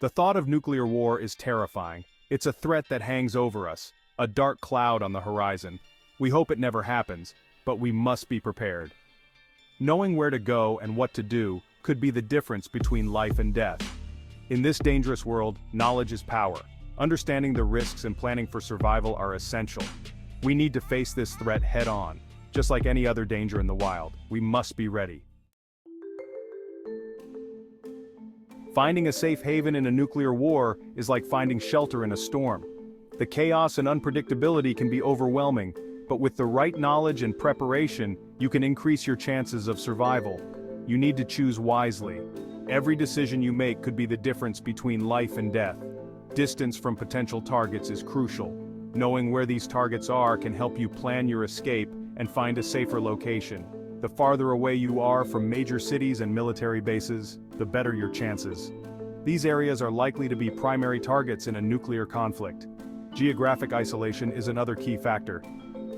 The thought of nuclear war is terrifying. It's a threat that hangs over us, a dark cloud on the horizon. We hope it never happens, but we must be prepared. Knowing where to go and what to do could be the difference between life and death. In this dangerous world, knowledge is power. Understanding the risks and planning for survival are essential. We need to face this threat head-on. Just like any other danger in the wild, we must be ready. Finding a safe haven in a nuclear war is like finding shelter in a storm. The chaos and unpredictability can be overwhelming, but with the right knowledge and preparation, you can increase your chances of survival. You need to choose wisely. Every decision you make could be the difference between life and death. Distance from potential targets is crucial. Knowing where these targets are can help you plan your escape and find a safer location. The farther away you are from major cities and military bases, the better your chances. These areas are likely to be primary targets in a nuclear conflict. Geographic isolation is another key factor.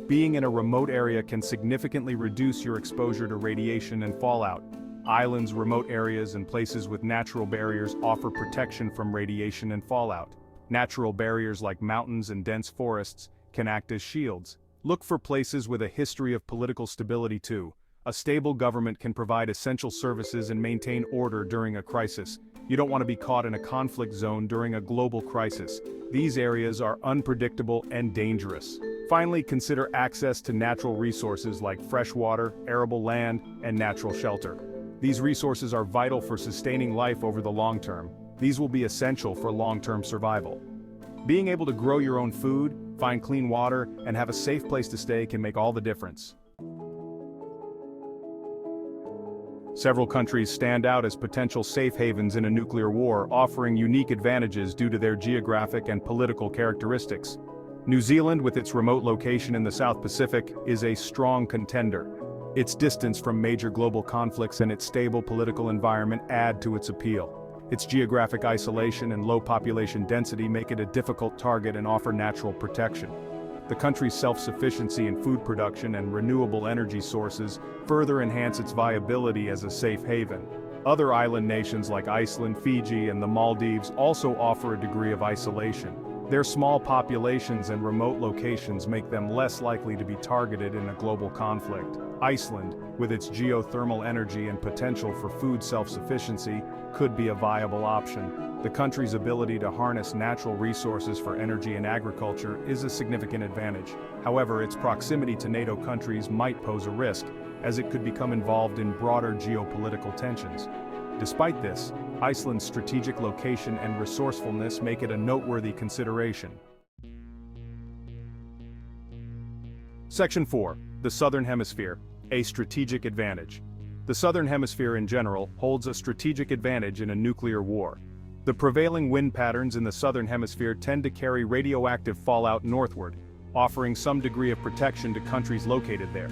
Being in a remote area can significantly reduce your exposure to radiation and fallout. Islands, remote areas, and places with natural barriers offer protection from radiation and fallout. Natural barriers like mountains and dense forests can act as shields. Look for places with a history of political stability too. A stable government can provide essential services and maintain order during a crisis. You don't want to be caught in a conflict zone during a global crisis. These areas are unpredictable and dangerous. Finally, consider access to natural resources like fresh water, arable land, and natural shelter. These resources are vital for sustaining life over the long term. These will be essential for long-term survival. Being able to grow your own food, find clean water, and have a safe place to stay can make all the difference. Several countries stand out as potential safe havens in a nuclear war, offering unique advantages due to their geographic and political characteristics. New Zealand, with its remote location in the South Pacific, is a strong contender. Its distance from major global conflicts and its stable political environment add to its appeal. Its geographic isolation and low population density make it a difficult target and offer natural protection. The country's self-sufficiency in food production and renewable energy sources further enhance its viability as a safe haven. Other island nations like Iceland, Fiji, and the Maldives also offer a degree of isolation. Their small populations and remote locations make them less likely to be targeted in a global conflict. Iceland, with its geothermal energy and potential for food self-sufficiency, could be a viable option. The country's ability to harness natural resources for energy and agriculture is a significant advantage. However, its proximity to NATO countries might pose a risk, as it could become involved in broader geopolitical tensions. Despite this, Iceland's strategic location and resourcefulness make it a noteworthy consideration. Section 4. The Southern Hemisphere, a strategic advantage. The Southern Hemisphere in general holds a strategic advantage in a nuclear war. The prevailing wind patterns in the Southern Hemisphere tend to carry radioactive fallout northward, offering some degree of protection to countries located there.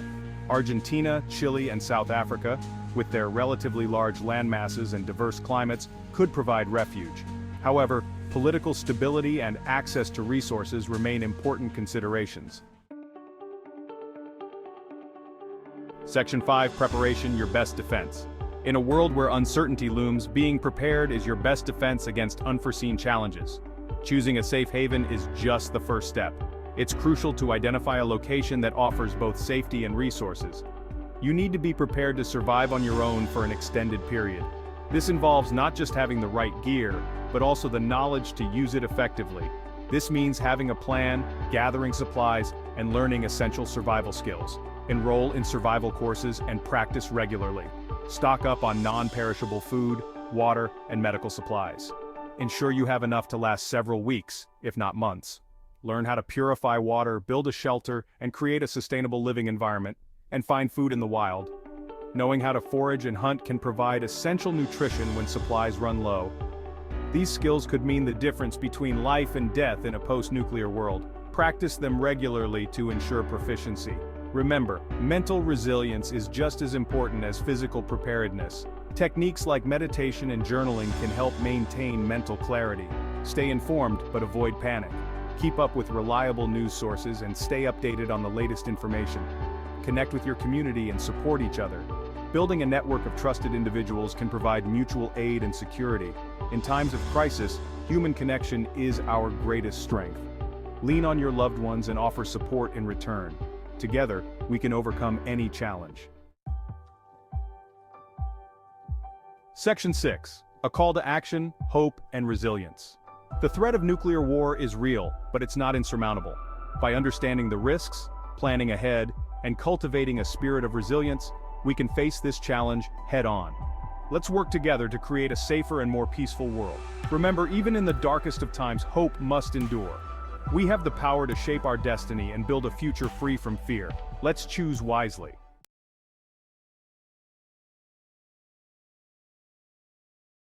Argentina, Chile, and South Africa, with their relatively large land masses and diverse climates, could provide refuge. However, political stability and access to resources remain important considerations. Section 5. Preparation, your best defense. In a world where uncertainty looms, being prepared is your best defense against unforeseen challenges. Choosing a safe haven is just the first step. It's crucial to identify a location that offers both safety and resources. You need to be prepared to survive on your own for an extended period. This involves not just having the right gear, but also the knowledge to use it effectively. This means having a plan, gathering supplies, and learning essential survival skills. Enroll in survival courses and practice regularly. Stock up on non-perishable food, water, and medical supplies. Ensure you have enough to last several weeks, if not months. Learn how to purify water, build a shelter, and create a sustainable living environment, and find food in the wild. Knowing how to forage and hunt can provide essential nutrition when supplies run low. These skills could mean the difference between life and death in a post-nuclear world. Practice them regularly to ensure proficiency. Remember, mental resilience is just as important as physical preparedness. Techniques like meditation and journaling can help maintain mental clarity. Stay informed, but avoid panic. Keep up with reliable news sources and stay updated on the latest information. Connect with your community and support each other. Building a network of trusted individuals can provide mutual aid and security. In times of crisis, human connection is our greatest strength. Lean on your loved ones and offer support in return. Together, we can overcome any challenge. Section 6. A call to action, hope, and resilience. The threat of nuclear war is real, but it's not insurmountable. By understanding the risks, planning ahead, and cultivating a spirit of resilience, we can face this challenge head-on. Let's work together to create a safer and more peaceful world. Remember, even in the darkest of times, hope must endure. We have the power to shape our destiny and build a future free from fear. Let's choose wisely.